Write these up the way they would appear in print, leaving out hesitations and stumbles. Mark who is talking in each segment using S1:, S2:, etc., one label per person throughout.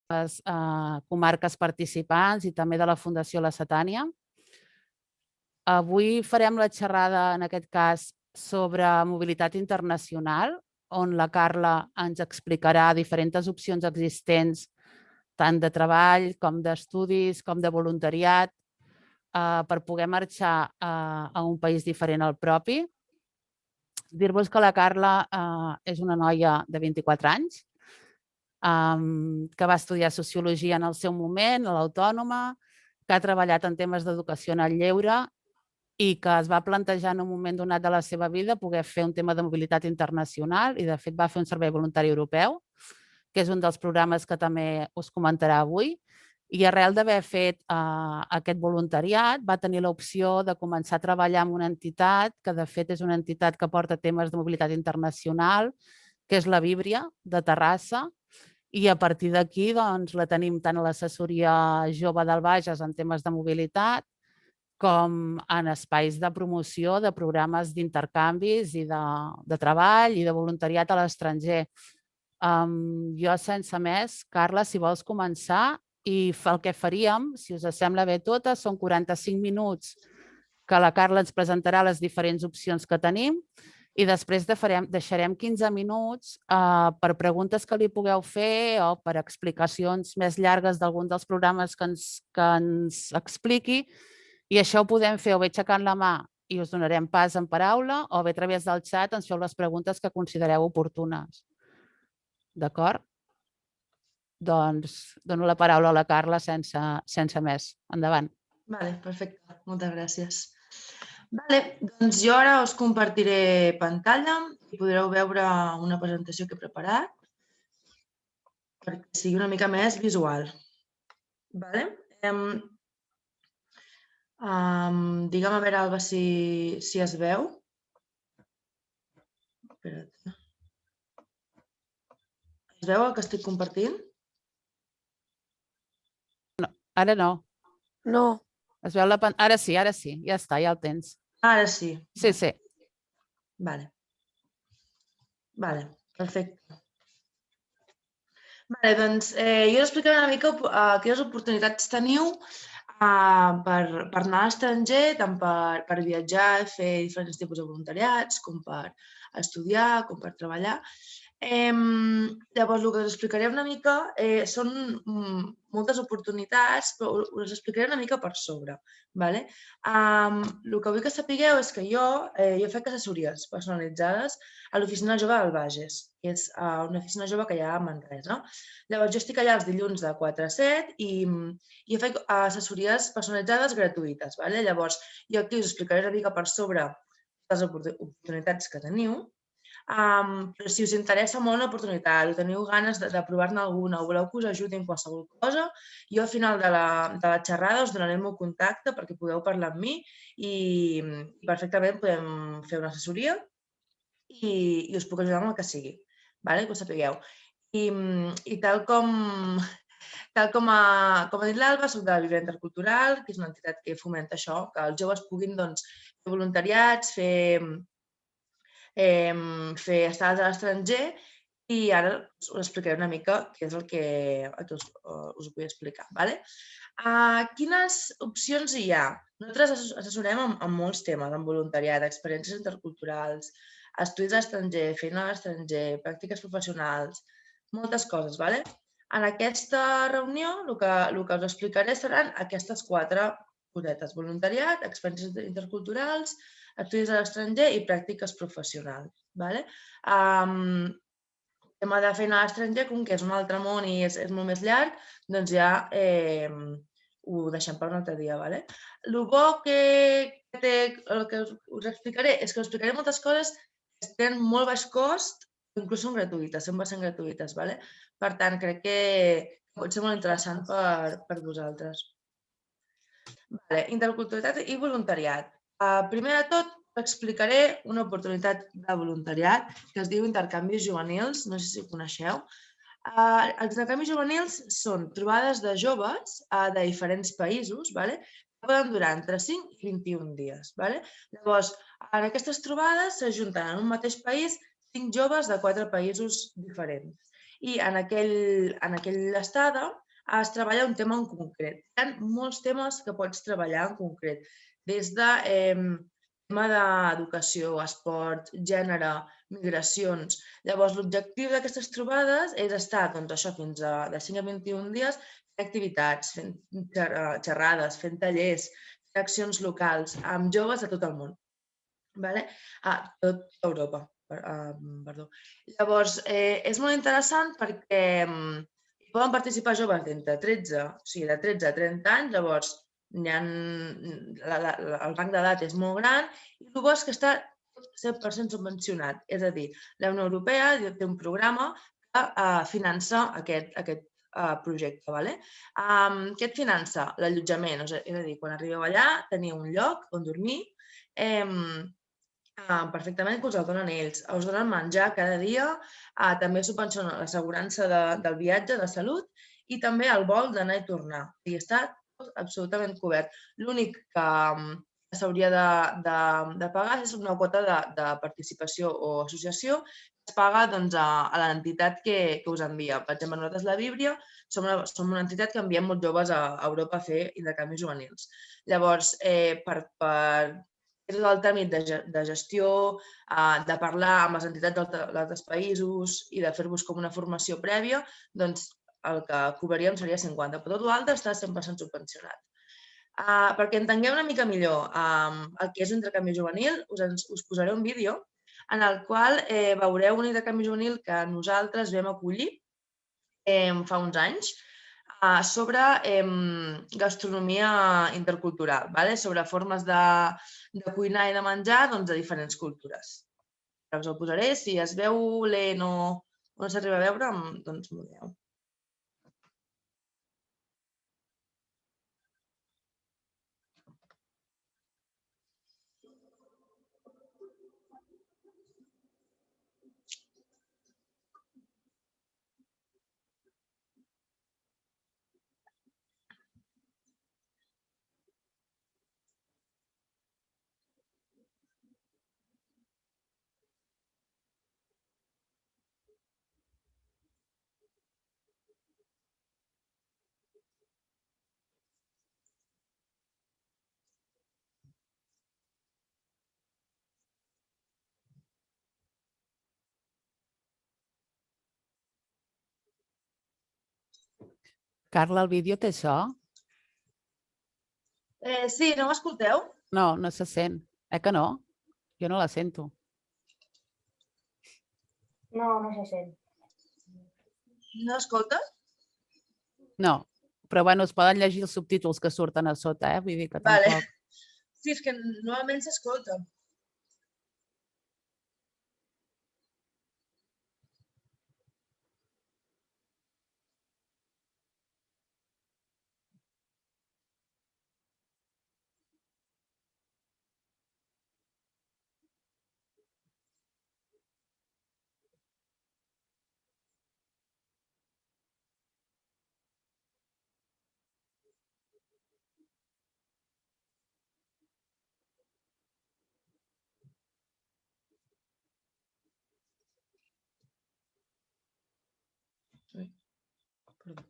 S1: les comarques participants i també de la Fundació La Setània. Avui farem la xerrada, en aquest cas, sobre mobilitat internacional, on la Carla ens explicarà diferents opcions existents, tant de treball com d'estudis, com de voluntariat, per poder marxar a un país diferent al propi. Dir-vos que la Carla és una noia de 24 anys, que va estudiar Sociologia en el seu moment, a l'Autònoma, que ha treballat en temes d'educació en el lleure i que es va plantejar en un moment donat de la seva vida poder fer un tema de mobilitat internacional i, de fet, va fer un servei voluntari europeu, que és un dels programes que també us comentarà avui. I arrel d'haver fet aquest voluntariat va tenir l'opció de començar a treballar en una entitat que, de fet, és una entitat que porta temes de mobilitat internacional, que és la Víbria, de Terrassa, i a partir d'aquí la tenim tant a l'assessoria jove del Bages en temes de mobilitat com en espais de promoció de programes d'intercanvis i de treball i de voluntariat a l'estranger. Jo, sense més, Carla, si vols començar, i el que faríem, si us sembla bé totes, són 45 minuts que la Carla ens presentarà les diferents opcions que tenim i després deixarem 15 minuts per preguntes que li pugueu fer o per explicacions més llargues d'algun dels programes que ens expliqui, i això ho podem fer o bé aixecant la mà i us donarem pas en paraula o bé a través del xat ens feu les preguntes que considereu oportunes. D'acord? Doncs dono la paraula a la Carla sense més. Endavant.
S2: Vale, perfecte. Moltes gràcies. Vale, doncs jo ara us compartiré pantalla i podreu veure una presentació que he preparat perquè sigui una mica més visual. Vale? Digue'm a veure, Alba, si es veu. Espera't. Es veu el que estic compartint?
S1: No, ara no.
S2: No.
S1: Es veu la pantalla? Ara sí, ja està, ja el tens.
S2: Ara sí.
S1: Sí, sí.
S2: Vale. Vale, perfecte. Vale, doncs jo us explicaré una mica quines oportunitats teniu per anar a l'estranger, tant per viatjar i fer diferents tipus de voluntariats, com per estudiar, com per treballar. Llavors, el que us explicaré una mica són moltes oportunitats, però us explicaré una mica per sobre. Vale? El que vull que sapigueu és que jo faig assessories personalitzades a l'Oficina Jove del Bages, que és una oficina jove que hi ha a Manresa. Llavors, jo estic allà els dilluns de 4 a 7 i jo faig assessories personalitzades gratuïtes. Vale? Llavors, jo aquí us explicaré una mica per sobre les oportunitats que teniu. Però si us interessa molt l'oportunitat o teniu ganes de provar-ne alguna o voleu que us ajudi en qualsevol cosa, jo al final de la xerrada us donaré el meu contacte perquè podeu parlar amb mi i perfectament podem fer una assessoria i us puc ajudar amb el que sigui, que ho sapigueu. I tal com ha dit l'Alba, soc de la Víbria Intercultural, que és una entitat que fomenta això, que els joves puguin fer voluntariats, fer estades a l'estranger i ara us explicaré una mica què és el que us vull explicar. Quines opcions hi ha? Nosaltres assessorem en molts temes, en voluntariat, experiències interculturals, estudis a l'estranger, feina a l'estranger, pràctiques professionals, moltes coses. En aquesta reunió el que us explicaré seran aquestes 4 cosetes: voluntariat, experiències interculturals, estudis a l'estranger i pràctiques professionals. El tema de feina a l'estranger, com que és un altre món i és molt més llarg, doncs ja ho deixem per un altre dia. El bo que té el que us explicaré és que us explicaré moltes coses que tenen molt baix cost, inclús són gratuïtes, 100% gratuïtes. Per tant, crec que pot ser molt interessant per vosaltres. Interculturalitat i voluntariat. Primer de tot, explicaré una oportunitat de voluntariat que es diu intercanvis juvenils, no sé si ho coneixeu. Els intercanvis juvenils són trobades de joves de diferents països que poden durar entre 5 i 21 dies. Llavors, en aquestes trobades s'ajunten en un mateix país 5 joves de 4 països diferents i en aquella estada es treballa un tema en concret. Hi ha molts temes que pots treballar en concret, des de tema d'educació, esport, gènere, migracions. Llavors, l'objectiu d'aquestes trobades és estar, doncs, això, fins de 5 a 21 dies fent activitats, fent xerrades, fent tallers, fent accions locals amb joves de tot el món. Vale? A tot Europa. Perdó. Llavors, és molt interessant perquè poden participar joves d'entre 13, o sigui, de 13 a 30 anys, llavors el rang d'edat és molt gran i el bo és que està 100% subvencionat. És a dir, la Unió Europea té un programa que finança aquest projecte. Vale? Què et finança? L'allotjament. És a dir, quan arribeu allà, teniu un lloc on dormir, perfectament que us el donen ells. Us donen menjar cada dia, també subvencionen l'assegurança del viatge, de salut, i també el vol d'anar i tornar. I està tot absolutament cobert. L'únic que s'hauria de pagar és una quota de participació o associació que es paga doncs, a l'entitat que us envia. Per exemple, nosaltres, la Víbria, som una entitat que enviem molts joves a Europa a fer intercanvis juvenils. Llavors, per és el tràmit de gestió, de parlar amb les entitats d'altres països i de fer-vos com una formació prèvia, doncs el que cobraríem seria 50, però tot l'altre està 100% subvencionat. Perquè entengueu una mica millor el que és un intercanvi juvenil, us posaré un vídeo en el qual veureu un intercanvi juvenil que nosaltres vam acollir fa uns anys, sobre gastronomia intercultural, sobre formes de cuinar i de menjar de diferents cultures. Us ho posaré, si es veu lent o no s'arriba a veure, doncs m'ho dieu.
S1: Carla, el vídeo té so?
S2: Sí, no m'escolteu?
S1: No, no se sent. Que no? Jo no la sento.
S3: No, no se sent.
S2: No escoltes?
S1: No, però bueno, es poden llegir els subtítols que surten a sota, vull dir que
S2: Vale.
S1: tampoc...
S2: Sí, és que normalment s'escolta. Perdó.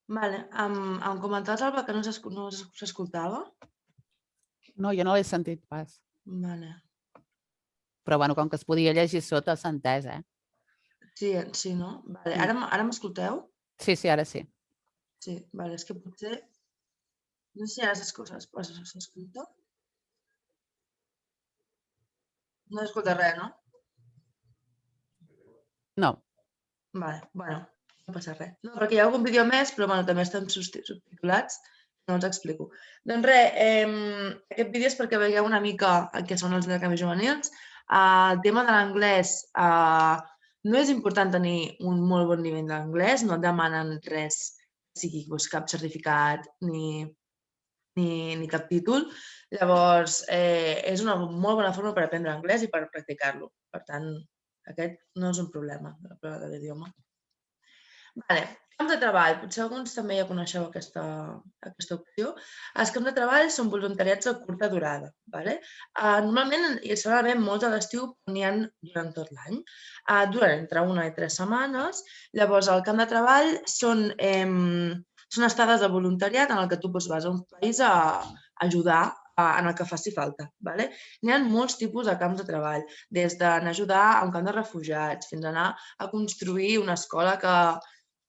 S2: Vale. Em comentaves, Alba, que no s'escoltava?
S1: No, jo no l'he sentit pas.
S2: Vale.
S1: Però, bueno, com que es podia llegir sota, s'ha entès, eh?
S2: Sí, no? Vale. Ara m'escolteu?
S1: Sí, ara sí.
S2: Sí, vale. És que potser... No sé si ara s'escolta. No s'escolta res, no?
S1: No.
S2: Vale, bueno, no passa res. No, perquè hi ha algun vídeo més, però bueno, també estan subtitulats. No els explico. Doncs res, aquest vídeo és perquè veieu una mica el que són els intercanvis juvenils. El tema de l'anglès, no és important tenir un molt bon nivell d'anglès, no et demanen res, sigui cap certificat ni cap títol. Llavors, és una molt bona forma per aprendre anglès i per practicar-lo. Per tant, aquest no és un problema, la prova de l'idioma. Vale. Camps de treball. Potser alguns també ja coneixeu aquesta opció. Els camps de treball són voluntariats de curta durada. Vale? Normalment hi solen haver molts a l'estiu, però n'hi ha durant tot l'any. Duren entre 1 i 3 setmanes. Llavors, el camp de treball són estades de voluntariat en el que tu vas a un país a ajudar en el que faci falta. Vale? N'hi ha molts tipus de camps de treball, des d'anar a ajudar a un camp de refugiats fins a anar a construir una escola que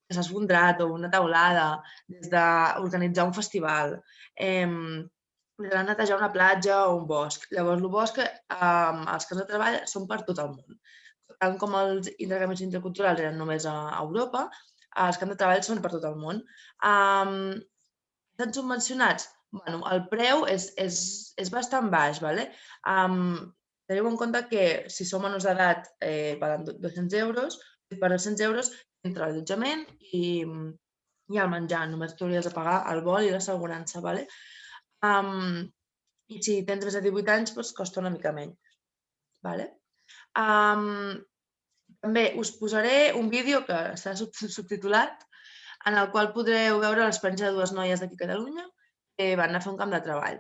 S2: s'ha esfondrat o una taulada, des d'organitzar un festival, des de netejar una platja o un bosc. Llavors, el bosc, els camps de treball són per tot el món. Tant com els intercanvis interculturals eren només a Europa, els camps de treball són per tot el món. Estan subvencionats? Bueno, el preu és bastant baix. Vale? Teniu en compte que si som menors d'edat paguen 200 euros, i per 200 euros entre l'allotjament i el menjar. Només t'hauries de pagar el vol i l'assegurança. Vale? I si tens més de 18 anys, doncs costa una mica menys. Vale? També us posaré un vídeo que està subtitulat, en el qual podreu veure l'experiència de dues noies d'aquí a Catalunya que van anar a fer un camp de treball.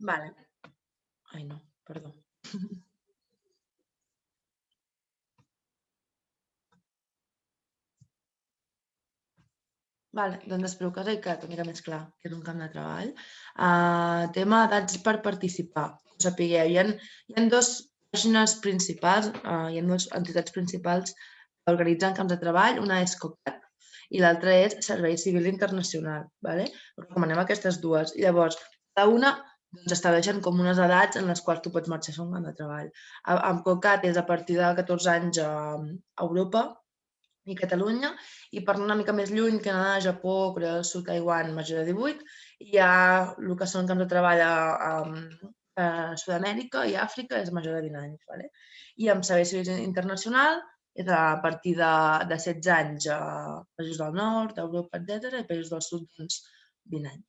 S2: Vale. Ai, no, perdó. Vale, doncs espero que us hagi quedat una mica més clar que és un camp de treball. Tema edats per participar. Ho sapigueu, hi ha dues pàgines principals, hi ha dues entitats principals que organitzen camps de treball. Una és COCAT i l'altra és Servei Civil Internacional. Us recomanem aquestes dues. Llavors, cada una estableixen com unes edats en les quals tu pots marxar a fer un camp de treball. Amb COCAT és a partir de 14 anys a Europa i Catalunya, i per anar una mica més lluny, Canadà, Japó, Corea del Sud, Taiwan, major de 18, hi ha el que són camps de treball a Sud-amèrica i Àfrica, és major de 20 anys. I amb Servei Civil Internacional és a partir de 16 anys a països del nord, Europa, etc., i països del sud, 20 anys.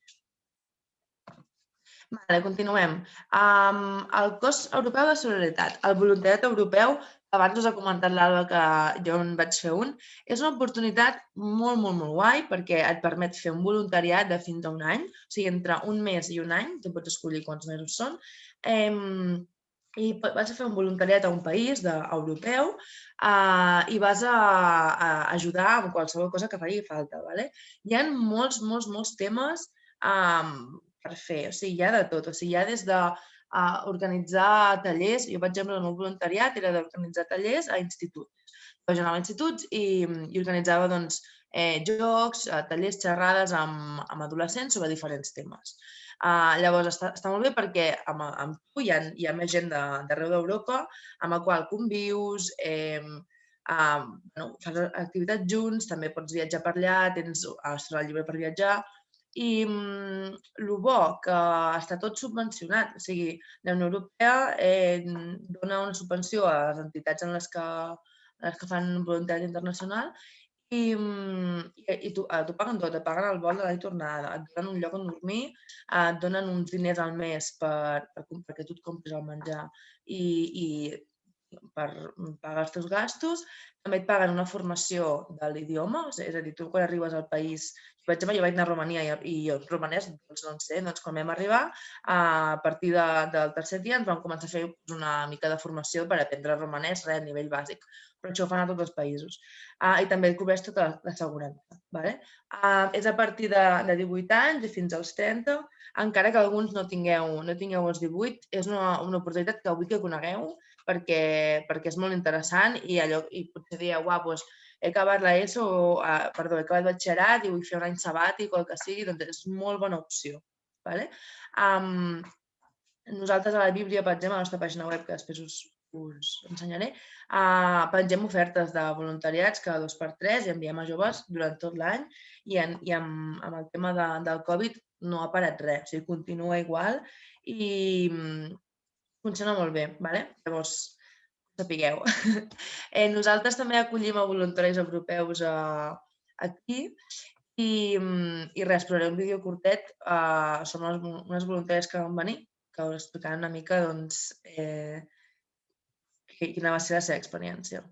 S2: Continuem. El cos europeu de solidaritat. El voluntariat europeu, abans us ha comentat l'Alba que jo en vaig fer un, és una oportunitat molt, molt, molt guai perquè et permet fer un voluntariat de fins a un any, o sigui, entre un mes i un any, tu pots escollir quants mesos són, i vas a fer un voluntariat a un país europeu i vas a ajudar amb qualsevol cosa que faci falta. Hi ha molts, molts, molts temes per fer, o sigui, hi ha de tot, o sigui, hi ha des de organitzar tallers. Jo, per exemple, el meu voluntariat era d'organitzar tallers a instituts. Jo anava a instituts i organitzava jocs, tallers, xerrades amb adolescents sobre diferents temes. Llavors, està molt bé perquè amb tu hi ha més gent d'arreu d'Europa amb la qual convius, fas activitats junts, també pots viatjar per allà, tens el llibre per viatjar. I el bo que està tot subvencionat, o sigui, la Unió Europea dona una subvenció a les entitats en les que fan voluntariat internacional i t'ho paguen tot, et paguen el vol de la tornada, et donen un lloc on dormir, et donen uns diners al mes perquè tu et compris el menjar i per pagar els teus gastos. També et paguen una formació de l'idioma, és a dir, tu quan arribes al país... Per exemple, jo vaig anar a Romania i jo romanès no en sé, doncs quan vam arribar, a partir del tercer dia ens vam començar a fer una mica de formació per aprendre romanès, a nivell bàsic, però això ho fan a tots els països. I també et cobreix tota la seguretat. És a partir de 18 anys i fins als 30, encara que alguns no tingueu els 18, és una oportunitat que vull que conegueu, perquè és molt interessant i potser dieu, doncs he acabat l'ESO, he acabat batxillerat i vull fer un any sabàtic o el que sigui, doncs és molt bona opció. Nosaltres a la Bíblia, per exemple, a la nostra pàgina web, que després us ensenyaré, pengem ofertes de voluntariats cada 2x3 i enviem a joves durant tot l'any i amb el tema del Covid no ha parat res, o sigui, continua igual i funciona molt bé. Llavors, sapigueu. Nosaltres també acollim a voluntaris europeus aquí i res, però un vídeo curtet. Som unes voluntàries que van venir, que us explicaran una mica quina va ser la seva experiència.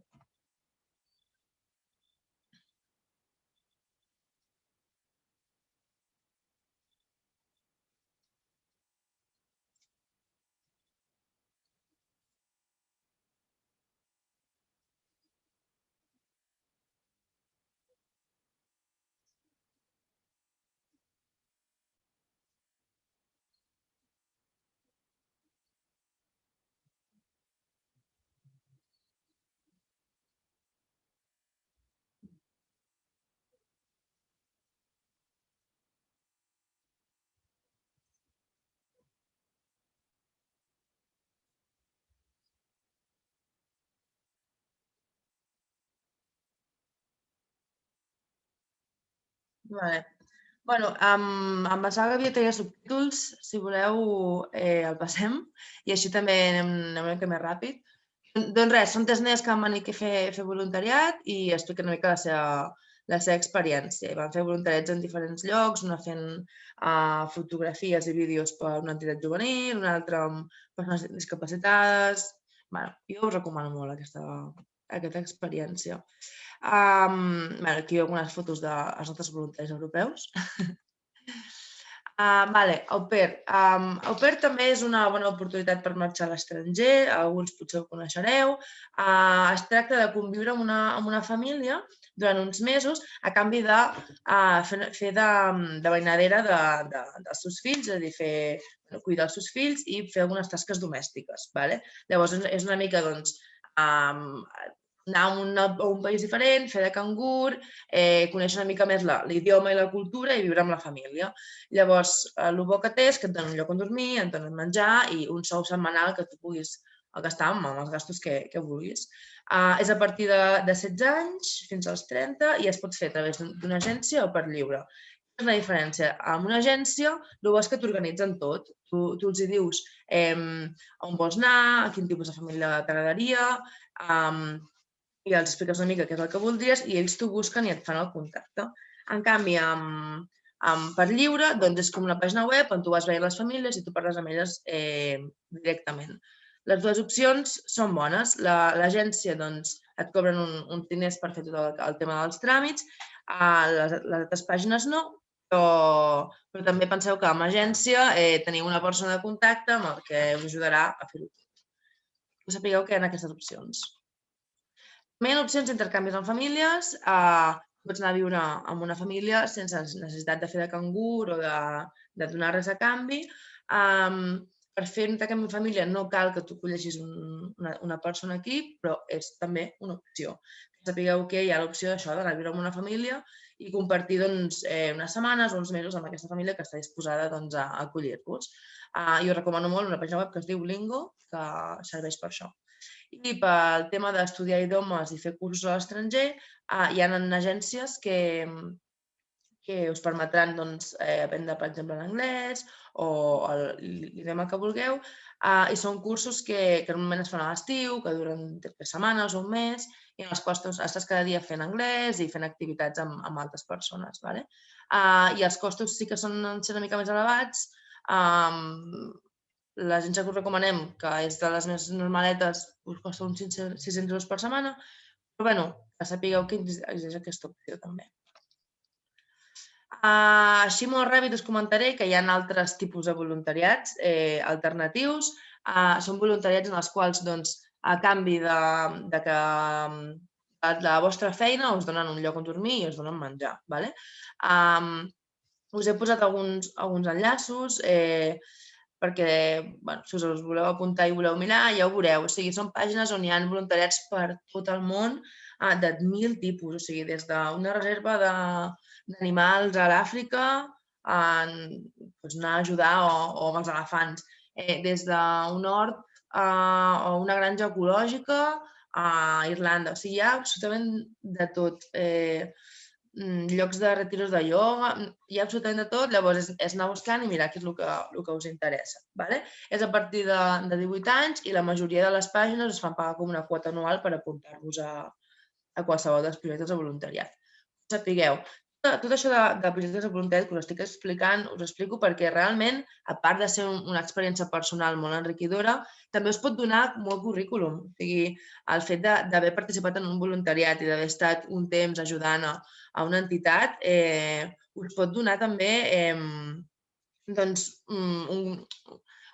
S2: Amb la saga havia tenia subtítols, si voleu el passem i així també anem una mica més ràpid. Doncs res, són 3 nens que van venir a fer voluntariat i expliquen una mica la seva experiència. Van fer voluntariats en diferents llocs, una fent fotografies i vídeos per una entitat juvenil, una altra amb persones discapacitades. Jo us recomano molt aquesta experiència. Aquí hi ha algunes fotos dels nostres voluntaris europeus. Au pair. Au pair també és una bona oportunitat per marxar a l'estranger, alguns potser ho coneixereu. Es tracta de conviure amb una família durant uns mesos a canvi de fer de veïnadera dels seus fills, és a dir, cuidar els seus fills i fer algunes tasques domèstiques. Llavors és una mica anar a un país diferent, fer de cangur, conèixer una mica més l'idioma i la cultura i viure amb la família. Llavors, el bo que té és que et donen un lloc on dormir, et donen menjar i un sou setmanal que tu puguis gastar amb els gastos que vulguis. És a partir de 16 anys fins als 30 i es pot fer a través d'una agència o per lliure. És la diferència. En una agència, el bo és que t'organitzen tot. Tu els hi dius on vols anar, a quin tipus de família t'agradaria, i els expliques una mica què és el que voldries i ells t'ho busquen i et fan el contacte. En canvi, per lliure, doncs és com una pàgina web on tu vas veure les famílies i tu parles amb elles directament. Les dues opcions són bones. L'agència et cobren uns diners per fer tot el tema dels tràmits, les altres pàgines no, però també penseu que amb agència teniu una persona de contacte amb el que us ajudarà a fer-ho tot. Us sapigueu que hi ha aquestes opcions. També hi ha opcions d'intercanvis amb famílies. Pots anar a viure amb una família sense necessitat de fer de cangur o de donar res a canvi. Per fer un intercanvi amb família no cal que tu col·legis una persona aquí, però és també una opció. Sapigueu que hi ha l'opció d'això, d'anar a viure amb una família i compartir unes setmanes o uns mesos amb aquesta família que està disposada a acollir-vos. Jo us recomano molt una pàgina web que es diu Lingo, que serveix per això. I pel tema d'estudiar idiomes i fer cursos a l'estranger, hi ha agències que us permetran aprendre, per exemple, l'anglès o l'idioma que vulgueu, i són cursos que normalment es fan a l'estiu, que duren 3 setmanes o un mes, i en els quals estàs cada dia fent anglès i fent activitats amb altres persones. I els costos sí que són una mica més elevats. L'agència que us recomanem, que és de les més normaletes, us costa uns 600 euros per setmana, però que sapigueu que existeix aquesta opció també. Així molt ràpid us comentaré que hi ha altres tipus de voluntariats alternatius. Són voluntariats en els quals, a canvi de que la vostra feina us donen un lloc on dormir i us donen menjar. Us he posat alguns enllaços perquè si us els voleu apuntar i voleu mirar, ja ho veureu. Són pàgines on hi ha voluntariats per tot el món de 1000 tipus, des d'una reserva d'animals a l'Àfrica, anar a ajudar o amb els elefants, des d'un hort o una granja ecològica a Irlanda. Hi ha absolutament de tot. Llocs de retiros de ioga, hi ha absolutament de tot, llavors és anar buscant i mirar què és el que us interessa. És a partir de 18 anys i la majoria de les pàgines us fan pagar com una quota anual per apuntar-vos a qualsevol dels projectes de voluntariat. Sapigueu, tot això de projectes de voluntariat que us estic explicant, us explico perquè realment, a part de ser una experiència personal molt enriquidora, també us pot donar molt currículum. El fet d'haver participat en un voluntariat i d'haver estat un temps ajudant a una entitat us pot donar també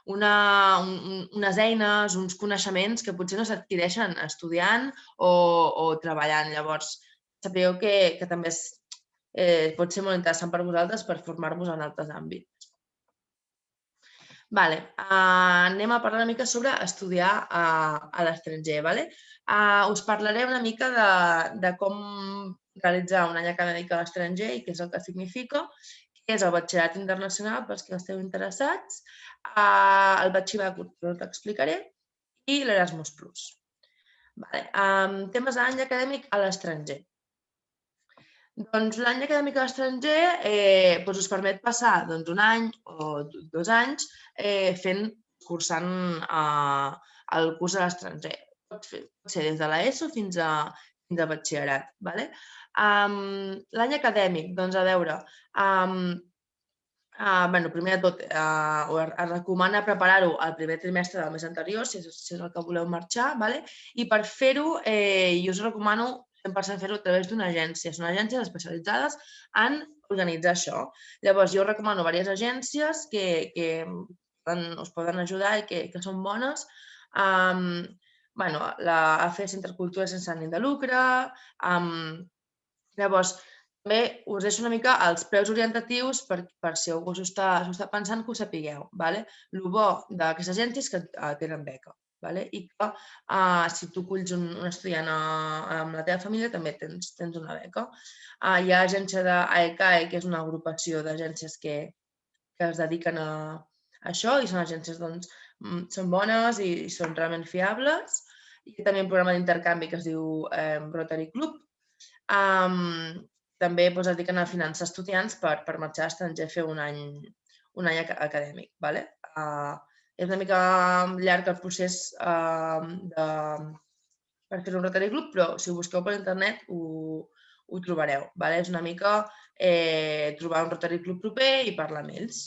S2: unes eines, uns coneixements que potser no s'adquireixen estudiant o treballant. Llavors, sapigueu que també pot ser molt interessant per vosaltres per formar-vos en altres àmbits. Anem a parlar una mica sobre estudiar a l'estranger. Us parlaré una mica de com realitzar un any acadèmic a l'estranger i què és el que significa, què és el batxillerat internacional pels que esteu interessats, el batxillerat curt, t'explicaré, i l'Erasmus+. Temes de l'any acadèmic a l'estranger. L'any acadèmic a l'estranger us permet passar un any o 2 anys cursant el curs a l'estranger. Pot ser des de l'ESO fins a batxillerat. L'any acadèmic, a veure, primer de tot, es recomana preparar-ho al primer trimestre del mes anterior, si és el que voleu marxar, i per fer-ho jo us recomano 100% fer-ho a través d'una agència. Són agències especialitzades en organitzar això. Llavors, jo recomano diverses agències que us poden ajudar i que són bones. La ACS Intercultura sense ànim de lucre. Llavors, també us deixo una mica els preus orientatius per si algú s'ho està pensant que ho sapigueu. El bo d'aquestes agències és que tenen beca. I que si tu aculls un estudiant amb la teva família també tens una beca. Hi ha agència d'AECAE, que és una agrupació d'agències que es dediquen a això i són agències, doncs, són bones i són realment fiables. Hi ha també un programa d'intercanvi que es diu Rotary Club. També es dediquen a finançar estudiants per marxar a l'estranger a fer un any acadèmic. És una mica llarg el procés per fer un Rotary Club, però si ho busqueu per internet ho trobareu. És una mica trobar un Rotary Club proper i parlar amb ells.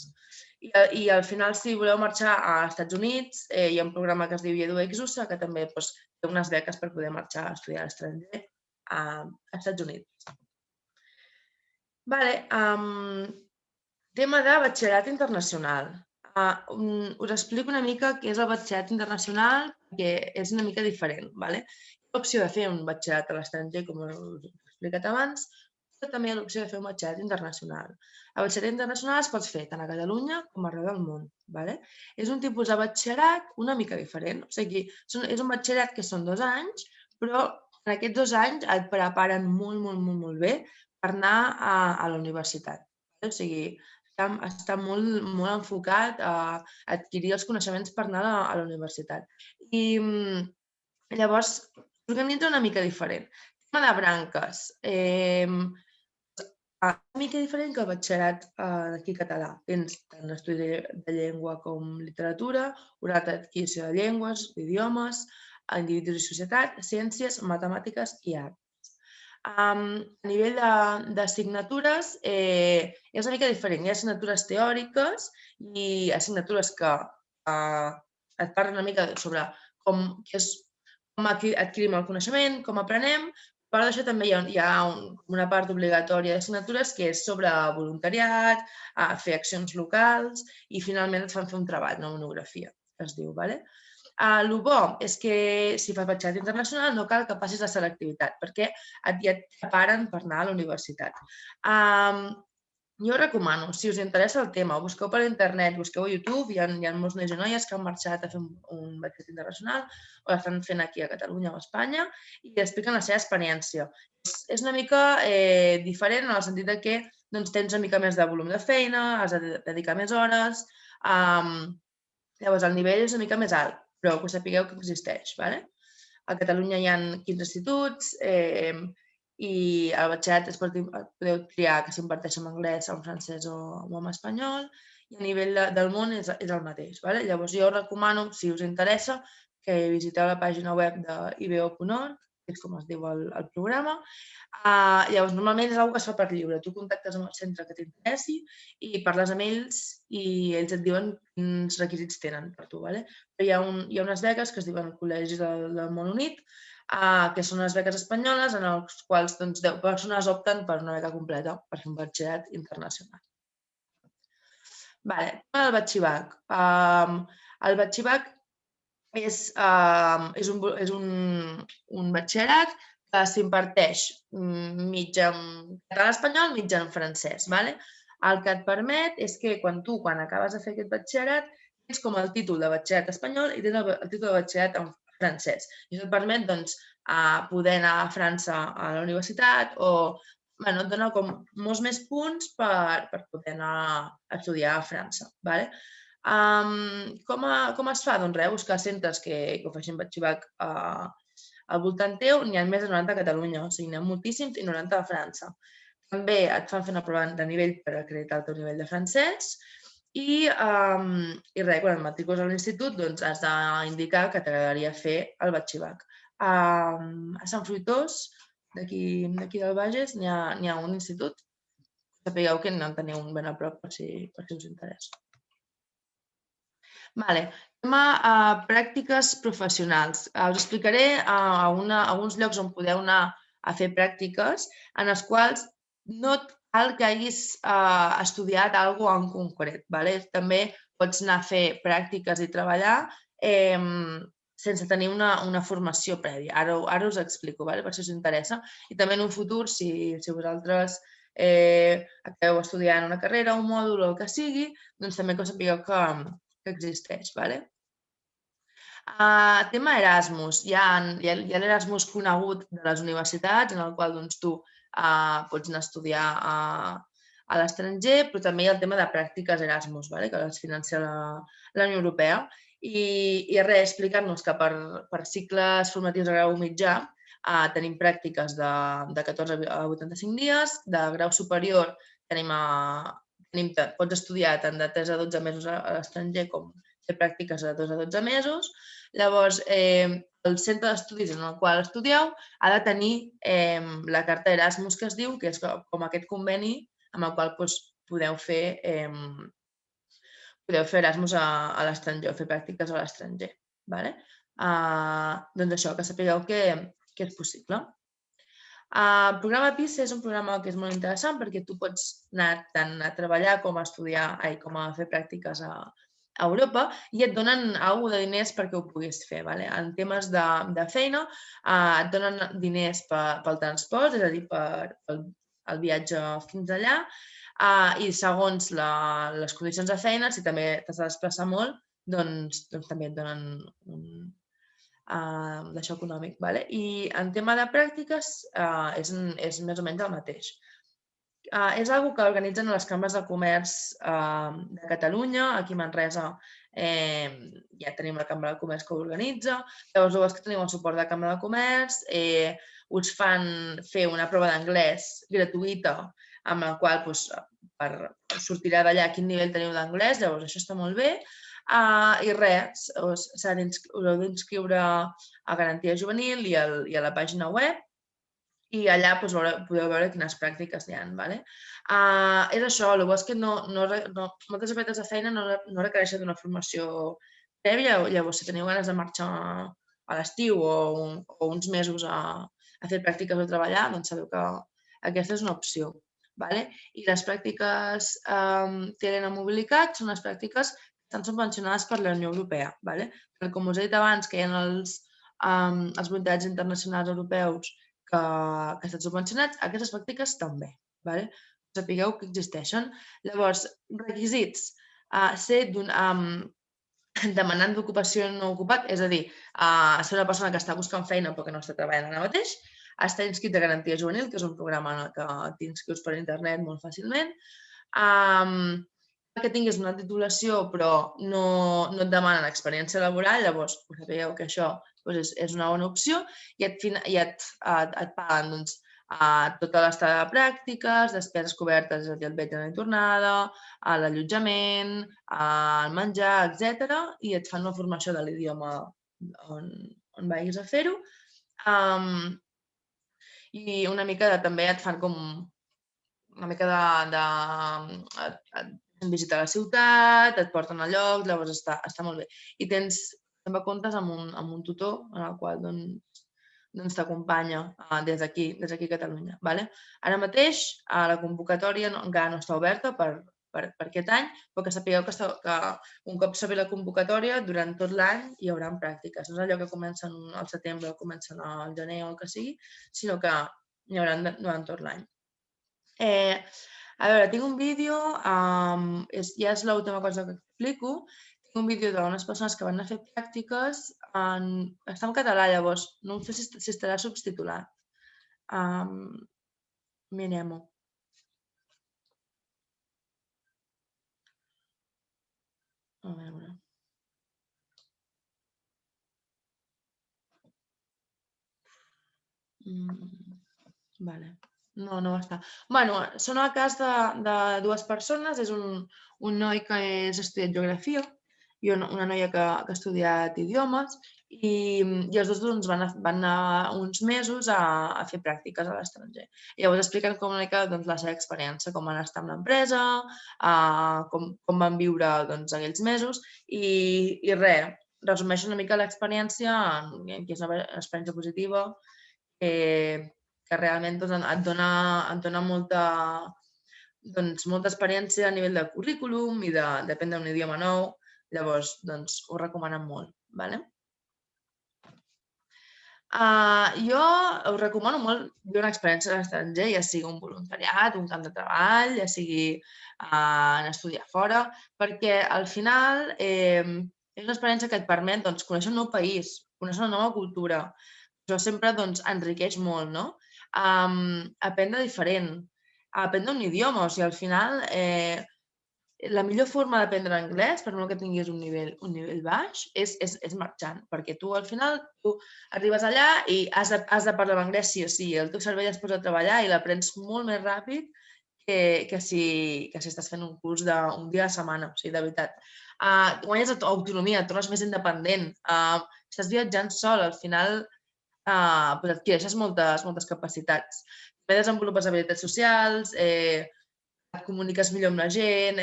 S2: I al final, si voleu marxar als Estats Units, hi ha un programa que es diu EduExUSA, que també té unes beques per poder marxar a estudiar a l'estranger als Estats Units. Tema de batxillerat internacional. Us explico una mica què és el batxillerat internacional, perquè és una mica diferent. Hi ha l'opció de fer un batxillerat a l'estranger, com us he explicat abans, però també hi ha l'opció de fer un batxillerat internacional. El batxillerat internacional es pot fer tant a Catalunya com arreu del món. És un tipus de batxillerat una mica diferent. O sigui, és un batxillerat que són 2 anys, però en aquests 2 anys et preparen molt bé per anar a la universitat. O sigui, està molt enfocat a adquirir els coneixements per anar a la universitat. I llavors s'organitza una mica diferent. Tema de branques. Una mica diferent que el batxillerat d'aquí català. Tens tant estudi de llengua com literatura, una altra adquisició de llengües, d'idiomes, individus i societat, ciències, matemàtiques i art. A nivell d'assignatures és una mica diferent. Hi ha assignatures teòriques i assignatures que et parlen una mica sobre com adquirim el coneixement, com aprenem. A part d'això també hi ha una part obligatòria d'assignatures que és sobre voluntariat, fer accions locals i finalment et fan fer un treball, una monografia, que es diu. El bo és que si fas batxillerat internacional no cal que passis la selectivitat perquè ja et preparen per anar a la universitat. Jo recomano, si us interessa el tema, busqueu per internet, busqueu a YouTube, hi ha molts nois i noies que han marxat a fer un batxillerat internacional o l'estan fent aquí a Catalunya o a Espanya i expliquen la seva experiència. És una mica diferent en el sentit que tens una mica més de volum de feina, has de dedicar més hores, llavors el nivell és una mica més alt, però que sapigueu que existeix. A Catalunya hi ha 15 instituts i al batxillerat podeu triar que s'imparteix en anglès, en francès o en espanyol i a nivell del món és el mateix. Llavors jo recomano, si us interessa, que visiteu la pàgina web d'IBO.org, que és com es diu el programa. Llavors, normalment és una cosa que es fa per lliure. Tu contactes amb el centre que t'interessi i parles amb ells i ells et diuen quins requisits tenen per tu. Però hi ha unes beques que es diuen Col·legis del Món Unit, que són unes beques espanyoles en les quals 10 persones opten per una beca completa per fer un batxillerat internacional. El batxibac. El batxibac és un batxillerat que s'imparteix mig en català-espanyol, mig en francès. El que et permet és que quan acabes de fer aquest batxillerat tens com el títol de batxillerat espanyol i tens el títol de batxillerat en francès. I això et permet poder anar a França a la universitat o et dona com molts més punts per poder anar a estudiar a França. Com es fa? Doncs res, buscar centres que ofereixin batxibac al voltant teu. N'hi ha més de 90 a Catalunya, o sigui, n'hi ha moltíssims i 90 a França. També et fan fer una prova de nivell per acreditar el teu nivell de francès i res, quan et matricules a l'institut has d'indicar que t'agradaria fer el batxibac. A Sant Fruitós, d'aquí del Bages, n'hi ha un institut. Sapigueu que en teniu un ben a prop per si us interessa. Tema pràctiques professionals. Us explicaré alguns llocs on podeu anar a fer pràctiques en els quals no cal que hagis estudiat alguna cosa en concret. També pots anar a fer pràctiques i treballar sense tenir una formació prèvia. Ara us explico, per si us interessa. I també en un futur, si vosaltres acabeu estudiant una carrera, un mòdul o el que sigui, doncs també que sapigueu que existeix. Tema Erasmus. Hi ha l'Erasmus conegut de les universitats, en el qual tu pots anar a estudiar a l'estranger, però també hi ha el tema de pràctiques Erasmus, que les financia la Unió Europea. I res, explicar-nos que per cicles formatius de grau mitjà tenim pràctiques de 14 a 85 dies, de grau superior pots estudiar tant de 3 a 12 mesos a l'estranger com fer pràctiques de 2 a 12 mesos. Llavors, el centre d'estudis en el qual estudieu ha de tenir la carta Erasmus, que es diu, que és com aquest conveni amb el qual podeu fer Erasmus a l'estranger o fer pràctiques a l'estranger. Doncs això, que sapigueu que és possible. El programa PISA és un programa que és molt interessant perquè tu pots anar tant a treballar com a estudiar, com a fer pràctiques a Europa i et donen alguna cosa de diners perquè ho puguis fer. En temes de feina et donen diners pel transport, és a dir, pel viatge fins allà, i segons les condicions de feina, si també t'has de desplaçar molt, doncs també et donen d'això econòmic. I en tema de pràctiques és més o menys el mateix. És una que organitzen les cambres de comerç de Catalunya. Aquí a Manresa ja tenim la Cambra de Comerç que ho organitza. Llavors, és que teniu el suport de la Cambra de Comerç, us fan fer una prova d'anglès gratuïta amb la qual sortirà d'allà quin nivell teniu d'anglès. Llavors, això està molt bé. I res, us heu d'inscriure a Garantia Juvenil i a la pàgina web i allà podeu veure quines pràctiques hi ha. És això, el bo és que moltes ofertes de feina no requereixen d'una formació prèvia. Llavors, si teniu ganes de marxar a l'estiu o uns mesos a fer pràctiques o treballar, doncs sabeu que aquesta és una opció. I les pràctiques TLN Mobilitat són les pràctiques que estan subvencionades per la Unió Europea. Com us he dit abans, que hi ha els voluntaris internacionals europeus que estan subvencionats, aquestes pràctiques també. Sapigueu que existeixen. Llavors, requisits. Ser demanant d'ocupació no ocupat, és a dir, ser una persona que està buscant feina però que no està treballant ara mateix, estar inscrit a Garantia Juvenil, que és un programa en el que t'inscrius per internet molt fàcilment, que tinguis una titulació però no et demanen experiència laboral, llavors sapigueu que això és una bona opció i et paguen tota l'estada de pràctiques, despeses cobertes, és a dir, el viatge i tornada, l'allotjament, el menjar, etc. I et fan una formació de l'idioma on vagis a fer-ho. I una mica també et fan com una mica de visitar la ciutat, et porten a llocs, llavors està molt bé. I també comptes amb un tutor en el qual t'acompanya des d'aquí a Catalunya. Ara mateix la convocatòria encara no està oberta per aquest any, però que sapigueu que un cop s'acabi la convocatòria, durant tot l'any hi haurà pràctiques. No és allò que comencen al setembre o comencen al gener o el que sigui, sinó que n'hi haurà durant tot l'any. A veure, tinc un vídeo, ja és l'última cosa que explico, tinc un vídeo d'unes persones que van anar a fer pràctiques, està en català llavors, no sé si estarà subtitulat. Mirem-ho. A veure. Vale. No està. Són el cas de dues persones. És un noi que ha estudiat geografia i una noia que ha estudiat idiomes i els dos van anar uns mesos a fer pràctiques a l'estranger. Llavors expliquen com una mica la seva experiència, com van estar amb l'empresa, com van viure aquells mesos i res, resumeix una mica l'experiència, que és una experiència positiva, que realment et dona molta experiència a nivell de currículum i d'aprendre un idioma nou. Llavors, ho recomanen molt. Jo us recomano molt viure una experiència a l'estranger, ja sigui un voluntariat, un camp de treball, ja sigui anar a estudiar fora, perquè al final És una experiència que et permet conèixer un nou país, conèixer una nova cultura. Això sempre enriqueix molt, no? Aprendre diferent, aprendre un idioma. O sigui, al final, la millor forma d'aprendre anglès, per molt que tinguis un nivell baix, és marxant, perquè tu al final arribes allà i has de parlar anglès sí o sí. El teu cervell es posa a treballar i l'aprens molt més ràpid que si estàs fent un curs d'un dia a la setmana, o sigui, de veritat. Guanyes autonomia, et tornes més independent, estàs viatjant sol, al final adquireixes moltes capacitats. També desenvolupes habilitats socials, et comuniques millor amb la gent,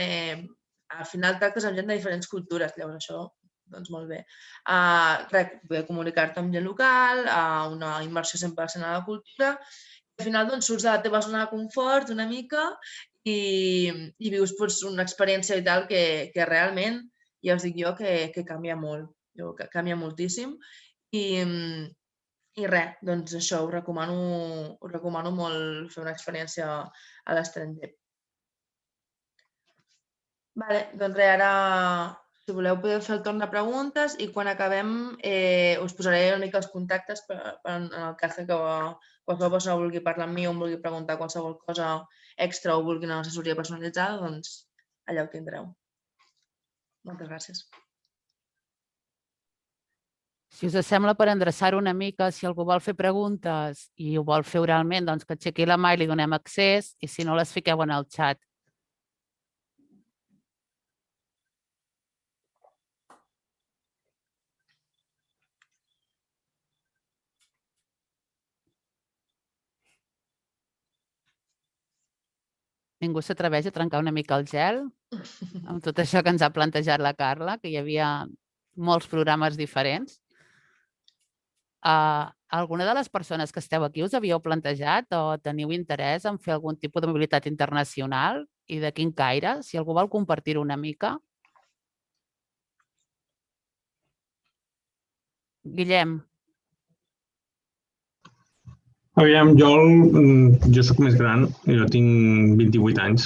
S2: al final tractes amb gent de diferents cultures, llavors això, doncs molt bé. Poder comunicar-te amb gent local, una immersió 100% a la cultura, al final surts de la teva zona de confort una mica i vius una experiència vital que realment, ja us dic jo, que canvia molt, que canvia moltíssim i res, doncs això, us recomano molt fer una experiència a l'estranger. Vale, doncs res, ara, si voleu, podeu fer el torn de preguntes i quan acabem us posaré una mica els contactes en el cas que qualsevol persona vulgui parlar amb mi o em vulgui preguntar qualsevol cosa extra o vulgui una assessoria personalitzada, doncs allà ho tindreu. Moltes gràcies.
S1: Si us sembla, per endreçar-ho una mica, si algú vol fer preguntes i ho vol fer oralment, doncs que aixequi la mà i li donem accés i si no les fiqueu en el xat. Ningú s'atreveix a trencar una mica el gel amb tot això que ens ha plantejat la Carla, que hi havia molts programes diferents. Alguna de les persones que esteu aquí us havíeu plantejat o teniu interès en fer algun tipus de mobilitat internacional i de quin caire? Si algú vol compartir-ho una mica. Guillem.
S4: Aviam, jo soc més gran, jo tinc 28 anys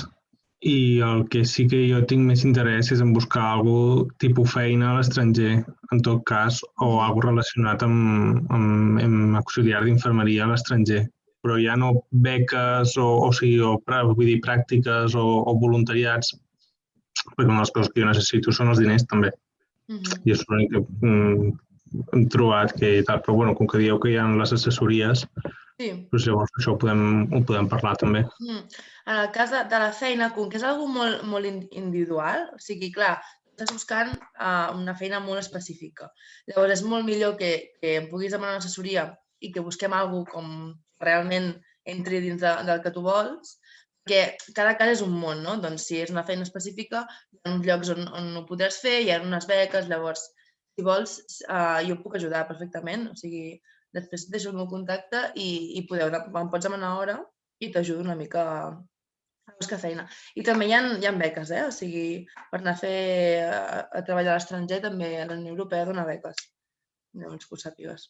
S4: i el que sí que jo tinc més interès és en buscar alguna tipus feina a l'estranger, en tot cas, o alguna relacionat amb auxiliar d'infermeria a l'estranger. Però ja no beques vull dir, pràctiques o voluntariats, perquè una de les coses que jo necessito són els diners també. I és l'únic que hem trobat que tal, però bueno, com que dieu que hi ha les assessories, doncs llavors això ho podem parlar també.
S2: En el cas de la feina, com que és una cosa molt individual, o sigui, clar, estàs buscant una feina molt específica. Llavors és molt millor que em puguis demanar una assessoria i que busquem alguna cosa com realment entri dins del que tu vols, perquè cada cas és un món, no? Doncs si és una feina específica, hi ha uns llocs on ho podràs fer, hi ha unes beques, llavors, si vols, jo puc ajudar perfectament, o sigui, després et deixo el meu contacte i em pots demanar hora i t'ajudo una mica a buscar feina. I també hi ha beques, o sigui, per anar a treballar a l'estranger també la Unió Europea dona beques, llavors que ho sàpigues.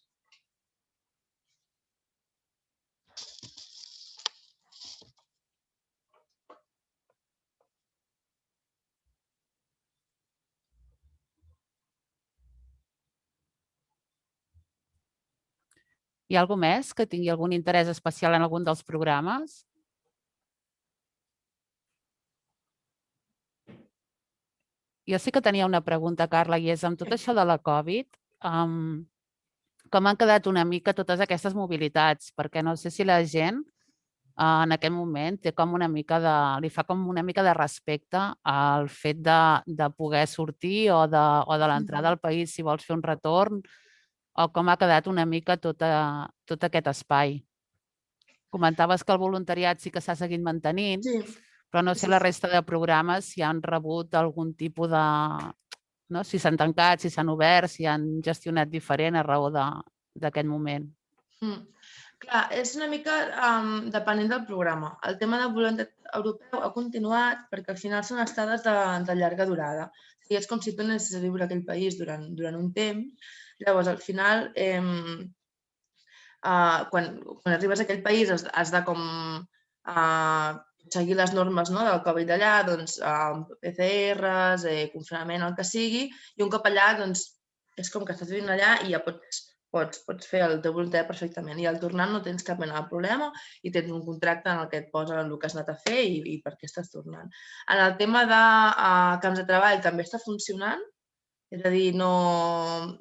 S1: Hi ha algú més que tingui algun interès especial en algun dels programes? Jo sí que tenia una pregunta, Carla, i és amb tot això de la Covid, com han quedat una mica totes aquestes mobilitats? Perquè no sé si la gent en aquest moment té com una mica li fa com una mica de respecte al fet de poder sortir o de l'entrada al país si vols fer un retorn, o com ha quedat una mica tot aquest espai. Comentaves que el voluntariat sí que s'ha seguit mantenint, però no sé la resta de programes si han rebut algun tipus de... si s'han tancat, si s'han obert, si han gestionat diferent a raó d'aquest moment.
S2: Clar, és una mica depenent del programa. El tema del voluntariat europeu ha continuat perquè al final són estades de llarga durada. És com si tu anessis a viure a aquell país durant un temps. Llavors, al final, quan arribes a aquell país has de com seguir les normes del Covid d'allà, doncs, PCRs, confinament, el que sigui, i un cop allà, doncs, és com que estàs vivint allà i ja pots fer el teu voluntariat perfectament. I al tornant no tens cap mena de problema i tens un contracte en el que et posen el que has anat a fer i per què estàs tornant. En el tema de camps de treball també està funcionant, és a dir, no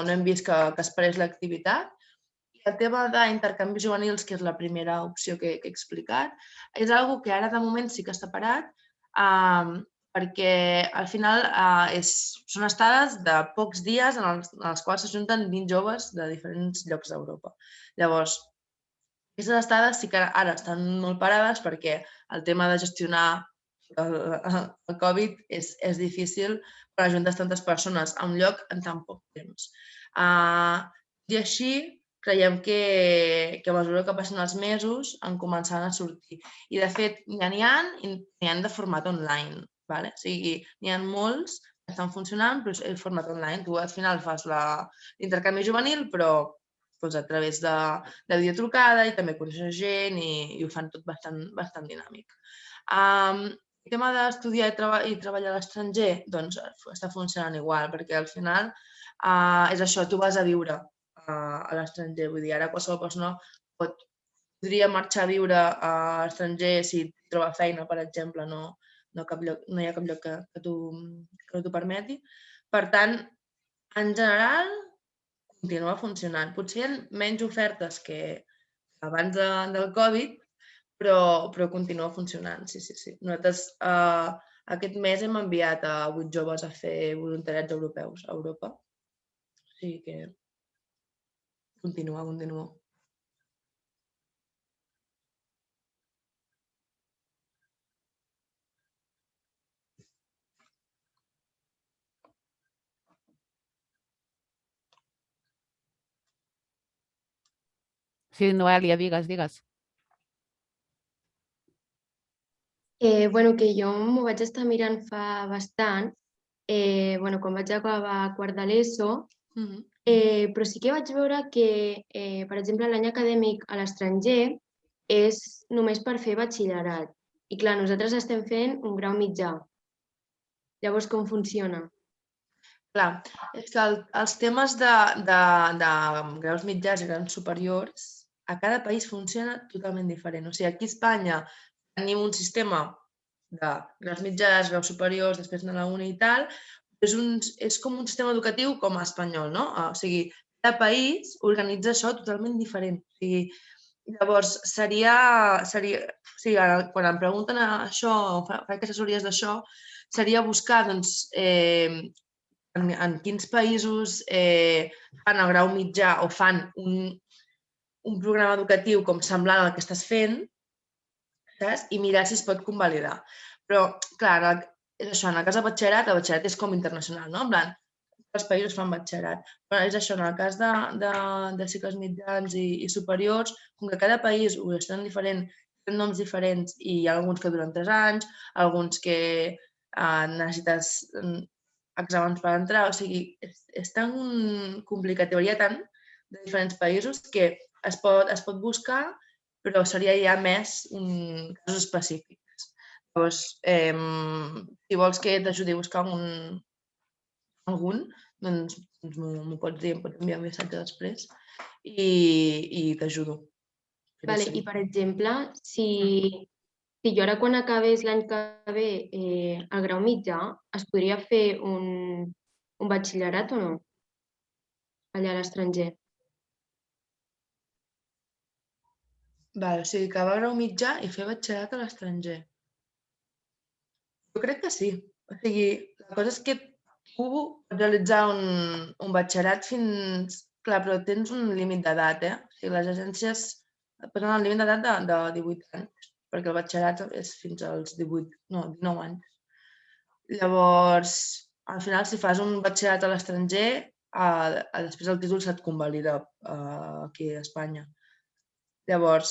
S2: hem vist que es parés l'activitat. El tema d'intercanvis juvenils, que és la primera opció que he explicat, és una que ara de moment sí que està parat, perquè al final són estades de pocs dies en els quals s'ajunten 20 joves de diferents llocs d'Europa. Llavors, aquestes estades sí que ara estan molt parades perquè el tema de gestionar el Covid és difícil per ajuntar tantes persones a un lloc en tan poc temps. I així, creiem que a mesura que passen els mesos en començaran a sortir. I, de fet, n'hi ha de format online. O sigui, n'hi ha molts que estan funcionant, però és el format online. Tu al final fas l'intercanvi juvenil, però a través de videotrucada i també coneixes gent i ho fan tot bastant dinàmic. El tema d'estudiar i treballar a l'estranger doncs està funcionant igual, perquè al final és això, tu vas a viure a l'estranger. Vull dir, ara qualseva persona podria marxar a viure a l'estranger si troba feina, per exemple, no hi ha cap lloc que t'ho permeti. Per tant, en general, continua funcionant. Potser hi ha menys ofertes que abans del Covid, però continua funcionant, sí. Nosaltres aquest mes hem enviat a 8 joves a fer voluntariats europeus a Europa. O sigui que continua.
S1: Sí, Noelia, digues.
S3: Que jo m'ho vaig estar mirant fa bastant, quan vaig acabar quart de l'ESO, però sí que vaig veure que, per exemple, l'any acadèmic a l'estranger és només per fer batxillerat. I clar, nosaltres estem fent un grau mitjà. Llavors, com funciona?
S2: Clar, és que els temes de graus mitjans i graus superiors a cada país funciona totalment diferent. O sigui, aquí a Espanya tenim un sistema de graus mitjans, graus superiors, després anar a la uni i tal, és com un sistema educatiu com a espanyol, no? O sigui, cada país organitza això totalment diferent. O sigui, llavors, quan em pregunten això, faig assessories d'això, seria buscar, doncs, en quins països fan el grau mitjà o fan un programa educatiu com semblant al que estàs fent, saps? I mirar si es pot convalidar. Però, clar, és això, en el cas de batxillerat, el batxillerat és com internacional, no? En plan, els països fan batxillerat. Però és això, en el cas de cicles mitjans i superiors, com que cada país ho estan diferent, tenen noms diferents i hi ha alguns que duren 3 anys, alguns que necessites exàmens per entrar, o sigui, és tan complicat, hi hauria tant de diferents països que es pot buscar, però seria ja més casos específics. Llavors, si vols que t'ajudi a buscar algun, doncs m'ho pots dir, em pots enviar un missatge després i t'ajudo.
S3: Vale, i per exemple, si jo ara quan acabés l'any que ve el grau mitjà, es podria fer un batxillerat o no? Allà a l'estranger.
S2: Val, o sigui, acabar grau mitjà i fer batxillerat a l'estranger. Jo crec que sí. O sigui, la cosa és que tu pots realitzar un batxillerat fins... Clar, però tens un límit d'edat, O sigui, les agències et posen el límit d'edat de 18 anys, perquè el batxillerat és fins als 19 anys. Llavors, al final, si fas un batxillerat a l'estranger, després el títol se't convalida aquí a Espanya. Llavors,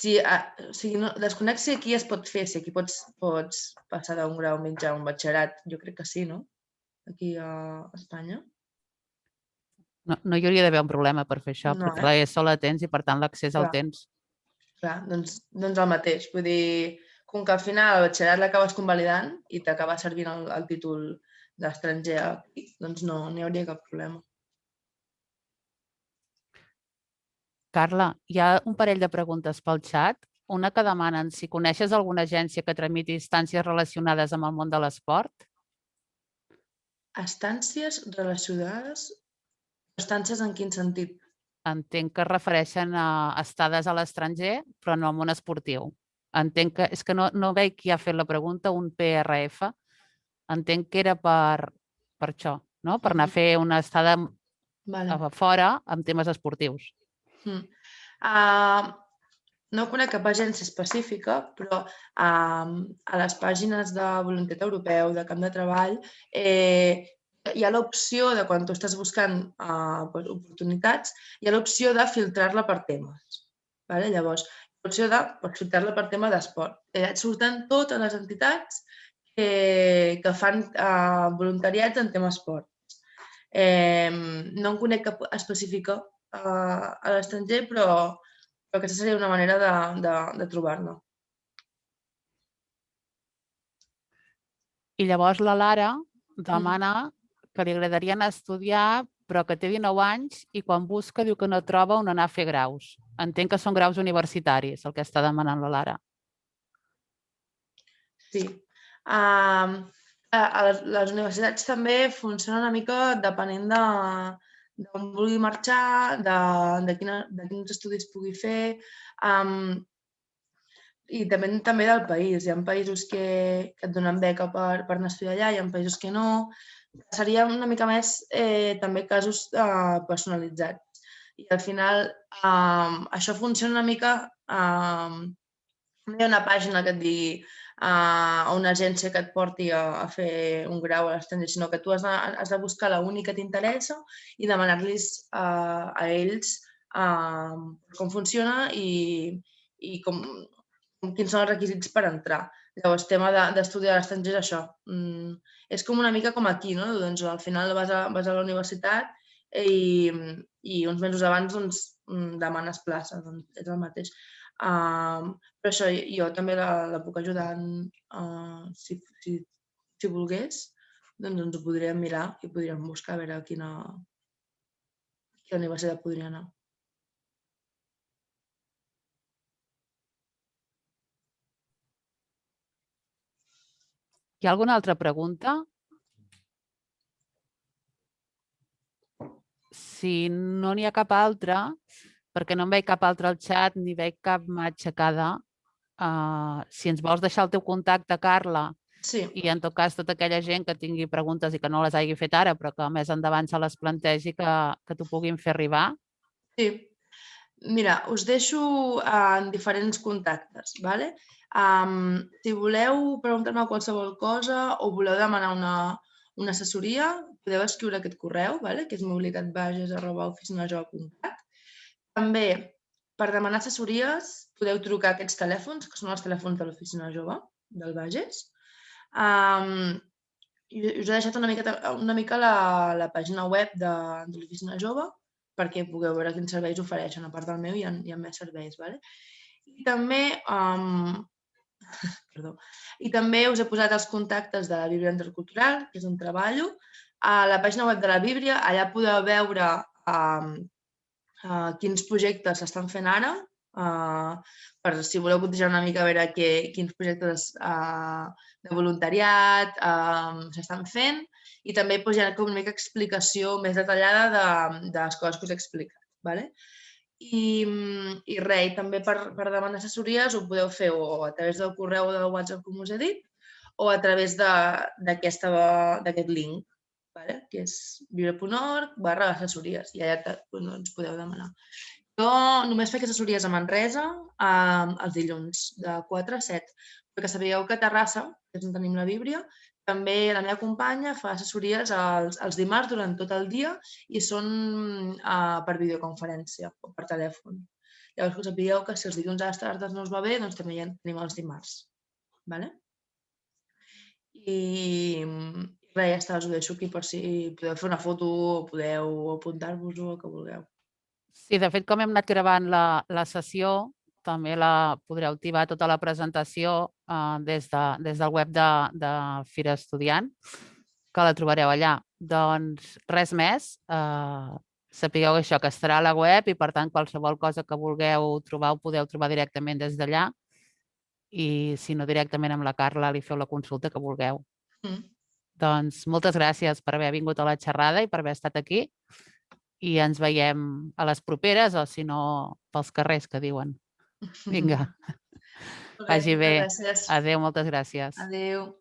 S2: desconec si aquí es pot fer, si aquí pots passar d'un grau mitjà a un batxillerat. Jo crec que sí, no? Aquí a Espanya.
S1: No hi hauria d'haver un problema per fer això,
S2: No,
S1: perquè l'ESO la tens i, per tant, l'accés el tens.
S2: Clar, doncs el mateix. Vull dir, com que al final el batxillerat l'acabes convalidant i t'acaba servint el títol d'estranger aquí, doncs no hi hauria cap problema.
S1: Carla, hi ha un parell de preguntes pel xat. Una que demanen si coneixes alguna agència que tramiti instàncies relacionades amb el món de l'esport.
S2: Estàncies relacionades? Estàncies en quin sentit?
S1: Entenc que es refereixen a estades a l'estranger, però no al món esportiu. Entenc que, és que no veig qui ha fet la pregunta, un PRF. Entenc que era per això, no? Per anar a fer una estada fora amb temes esportius.
S2: No conec cap agència específica, però a les pàgines de Voluntat Europeu, de Camp de Treball, hi ha l'opció de, quan tu estàs buscant oportunitats, hi ha l'opció de filtrar-la per temes. Llavors, l'opció de filtrar-la per tema d'esport. Et surten totes les entitats que fan voluntariats en tema esport. No en conec cap específica a l'estranger, però aquesta seria una manera de trobar-la.
S1: I llavors la Lara demana que li agradaria anar a estudiar, però que té 19 anys i quan busca diu que no troba on anar a fer graus. Entenc que són graus universitaris, el que està demanant la Lara.
S2: Sí. Les universitats també funcionen una mica depenent d'on vulgui marxar, de quins estudis pugui fer, i també del país. Hi ha països que et donen beca per anar a estudiar allà, hi ha països que no. Seria una mica més també casos personalitzats. I al final això funciona una mica, no hi ha una pàgina que et digui una agència que et porti a fer un grau a l'estranger, sinó que tu has de buscar l'única que t'interessa i demanar-los a ells com funciona i quins són els requisits per entrar. Llavors, el tema d'estudiar a l'estranger és això. És com una mica com aquí, no? Doncs al final vas a la universitat i uns mesos abans demanes plaça, és el mateix. Però això jo també la puc ajudar si volgués, doncs ens ho podríem mirar i podríem buscar a veure a quina universitat podria anar.
S1: Hi ha alguna altra pregunta? Si no n'hi ha cap altra, perquè no en veig cap altra al xat ni veig cap mà aixecada, si ens vols deixar el teu contacte, Carla, i en tot cas tota aquella gent que tingui preguntes i que no les hagi fet ara, però que més endavant se les plantegi, que t'ho puguin fer arribar.
S2: Sí. Mira, us deixo en diferents contactes, d'acord? Si voleu preguntar-me qualsevol cosa o voleu demanar una assessoria, podeu escriure aquest correu, que és mobilitatbages@oficinajove.cat. També, per demanar assessories, podeu trucar a aquests telèfons, que són els telèfons de l'Oficina Jove del Bages. Us he deixat una mica la pàgina web de l'Oficina Jove perquè pugueu veure quins serveis ofereixen. A part del meu hi ha més serveis. I també us he posat els contactes de la Víbria Intercultural, que és on treballo. A la pàgina web de la Víbria, allà podeu veure quins projectes s'estan fent ara, per si voleu cotejar una mica a veure quins projectes de voluntariat s'estan fent, i també hi ha una mica explicació més detallada de les coses que us he explicat. I res, també per demanar assessories ho podeu fer o a través del correu o del WhatsApp, com us he dit, o a través d'aquest link, que és viure.org/assessories, i allà ens podeu demanar. Jo només faig assessories a Manresa els dilluns, de 4 a 7, perquè sabíeu que a Terrassa, que és on tenim la Víbria, també la meva companya fa assessories els dimarts durant tot el dia i són per videoconferència o per telèfon. Llavors, que sapigueu que si els dilluns a les tardes no us va bé, doncs també ja tenim els dimarts. I res, ja està, us ho deixo aquí per si podeu fer una foto o podeu apuntar-vos-ho o el que vulgueu.
S1: Sí, de fet, com hem anat gravant la sessió, també podreu activar tota la presentació des del web de Fira Estudiant, que la trobareu allà. Doncs res més, sapigueu això, que estarà a la web i per tant qualsevol cosa que vulgueu trobar ho podeu trobar directament des d'allà i si no directament amb la Carla li feu la consulta que vulgueu. Doncs moltes gràcies per haver vingut a la xerrada i per haver estat aquí i ens veiem a les properes o si no pels carrers que diuen. Vinga, vagi bé. Adéu, moltes gràcies.
S2: Adéu.